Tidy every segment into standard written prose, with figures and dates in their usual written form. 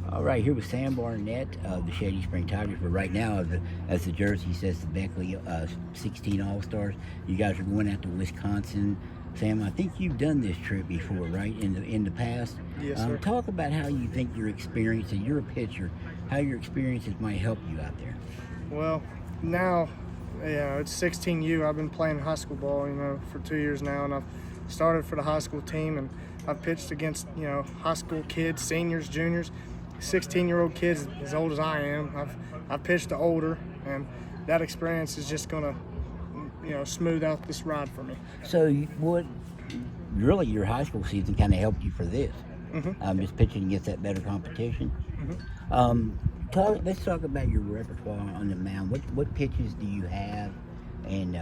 All right, here with Sam Barnett of the Shady Spring Tigers. But right now, as the jersey says, the Beckley 16 All-Stars. You guys are going out to Wisconsin. Sam, I think you've done this trip before, right? In the past. Yes, sir. Talk about how you think your experience, and you're a pitcher, how your experiences might help you out there. Well, now, it's 16U. I've been playing high school ball, for 2 years now, and I've started for the high school team, and I've pitched against, high school kids, seniors, juniors, 16-year-old kids as old as I am. I've pitched to older, and that experience is just gonna, smooth out this ride for me. So, what really your high school season kind of helped you for this? Mm-hmm. Just pitching against that better competition. Mm-hmm. Let's talk about your repertoire on the mound. What pitches do you have? And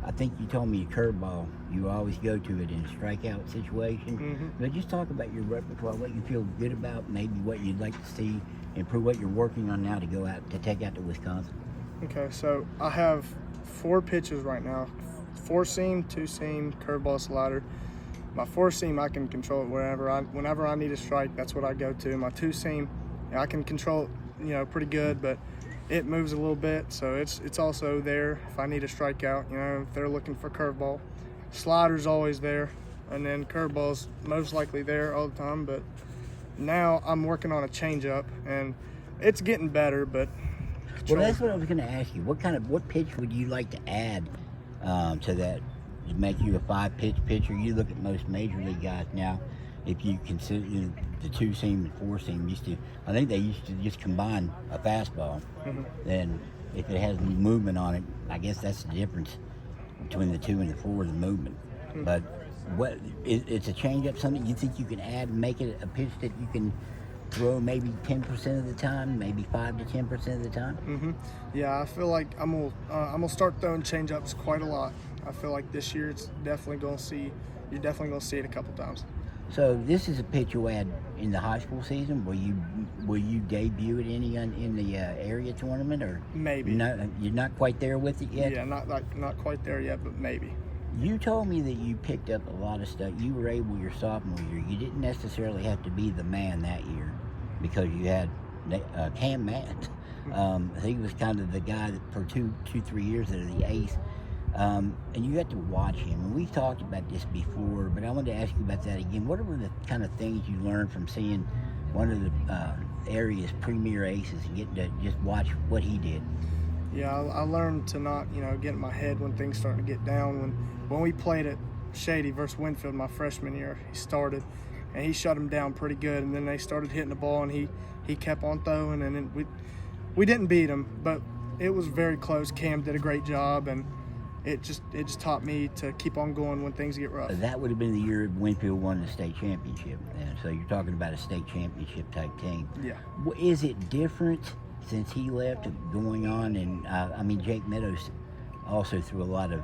I think you told me a curveball. You always go to it in a strikeout situation. Mm-hmm. But just talk about your repertoire, what you feel good about, maybe what you'd like to see improve, what you're working on now to go out to take out to Wisconsin. Okay, so I have 4 pitches right now: 4-seam, 2-seam, curveball, slider. My 4-seam, I can control it whenever I need a strike. That's what I go to. My 2-seam, I can control it, pretty good, but it moves a little bit, so it's also there if I need a strikeout. If they're looking for curveball, slider's always there, and then curveball's most likely there all the time. But now I'm working on a changeup, and it's getting better. But Well, that's what I was going to ask you. What pitch would you like to add to that to make you a 5-pitch pitcher? You look at most major league guys now. If you consider the 2-seam and 4-seam, I think they used to just combine a fastball. Mhm. Then if it has movement on it, I guess that's the difference between the 2 and the 4, the movement. Mhm. But it's a changeup, something you think you can add and make it a pitch that you can throw maybe 10% of the time, maybe 5 to 10% of the time? Yeah, I feel like I'm gonna start throwing changeups quite a lot. I feel like this year you're definitely gonna see it a couple times. So this is a pitch you had in the high school season. Will you debut it in the area tournament, or Maybe. no? You're not quite there with it yet. Yeah, not quite there yet, but maybe. You told me that you picked up a lot of stuff. You were able your sophomore year. You didn't necessarily have to be the man that year because you had Cam Matt. He was kind of the guy that for 3 years that are the ace. And you got to watch him. And we've talked about this before, but I wanted to ask you about that again. What were the kind of things you learned from seeing one of the area's premier aces and getting to just watch what he did? Yeah, I learned to not, get in my head when things start to get down. When we played at Shady versus Winfield my freshman year, he started, and he shut him down pretty good. And then they started hitting the ball, and he kept on throwing, and then we didn't beat him, but it was very close. Cam did a great job, and it just taught me to keep on going when things get rough. That would have been the year Winfield won the state championship. So you're talking about a state championship type team. Yeah. Is it different since he left going on? And Jake Meadows also threw a lot of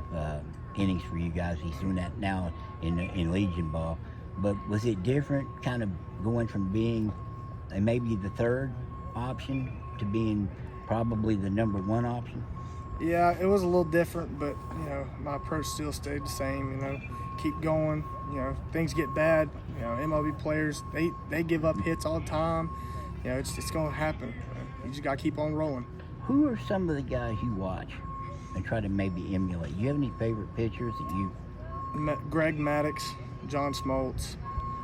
innings for you guys. He's doing that now in Legion ball. But was it different kind of going from being maybe the 3rd option to being probably the number 1 option? Yeah, it was a little different, but my approach still stayed the same. Keep going. Things get bad. MLB players they give up hits all the time. It's going to happen. You just got to keep on rolling. Who are some of the guys you watch and try to maybe emulate? Do you have any favorite pitchers that you? Greg Maddox, John Smoltz.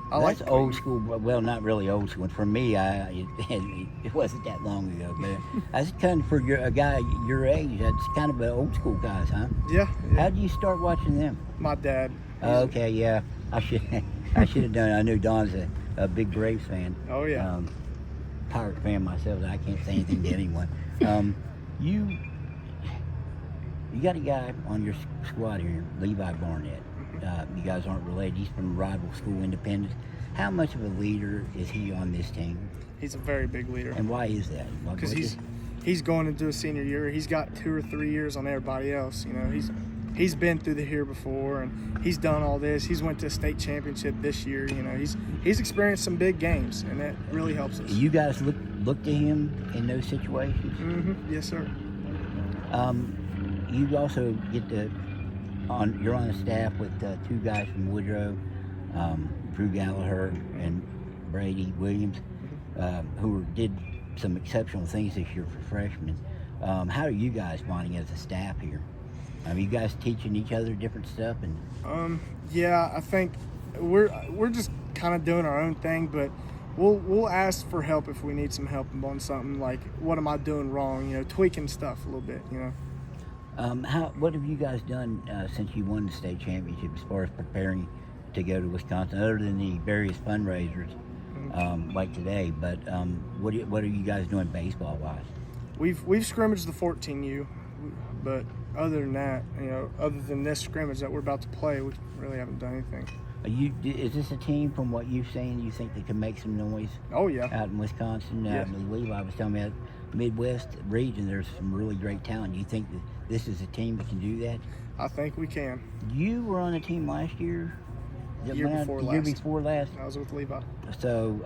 That's old school. Well, not really old school. For me, it wasn't that long ago. But that's kind of for a guy your age. That's kind of old school guys, huh? Yeah. How did you start watching them? My dad. Okay, yeah. I should have done it. I knew Don's a big Braves fan. Oh yeah. Pirate fan myself. So I can't say anything to anyone. You got a guy on your squad here, Levi Barnett. You guys aren't related. He's from rival school, Independence. How much of a leader is he on this team? He's a very big leader. And why is that? Because he's going into a senior year. He's got 2 or 3 years on everybody else. He's been through the here before, and he's done all this. He's went to a state championship this year. He's experienced some big games, and that really helps us. You guys look to him in those situations? Mm-hmm. Yes, sir. You also get you're on a staff with 2 guys from Woodrow, Drew Gallagher and Brady Williams. who did some exceptional things this year for freshmen. How are you guys finding as a staff here? You guys teaching each other different stuff? And Yeah, I think we're just kind of doing our own thing, but we'll ask for help if we need some help on something, like what am I doing wrong, tweaking stuff a little bit, what have you guys done since you won the state championship as far as preparing to go to Wisconsin, other than the various fundraisers like today? But what are you guys doing baseball wise? We've scrimmaged the 14U, but other than that, other than this scrimmage that we're about to play, we really haven't done anything. Is this a team, from what you've seen, you think they can make some noise? Oh yeah, out in Wisconsin. Yeah. Levi was telling me that Midwest region, there's some really great talent. Do you think that this is a team that can do that? I think we can. You were on a team last year. The year before last. last. I was with Levi. So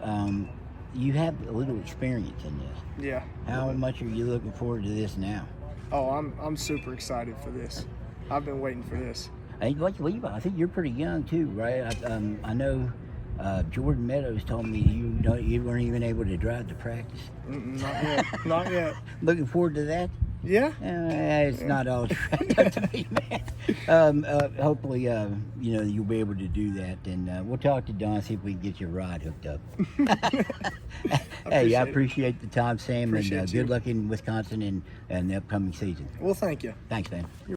you have a little experience in this. Yeah. How much are you looking forward to this now? Oh, I'm super excited for this. I've been waiting for this. And like Levi, I think you're pretty young too, right? I know Jordan Meadows told me you weren't even able to drive to practice. Not yet. Not yet. Looking forward to that. Yeah. It's not all up to me, man. Hopefully, you'll be able to do that, and we'll talk to Don, see if we can get your ride hooked up. Hey, I appreciate the time, Sam, and good luck in Wisconsin and the upcoming season. Well, thank you. Thanks, man.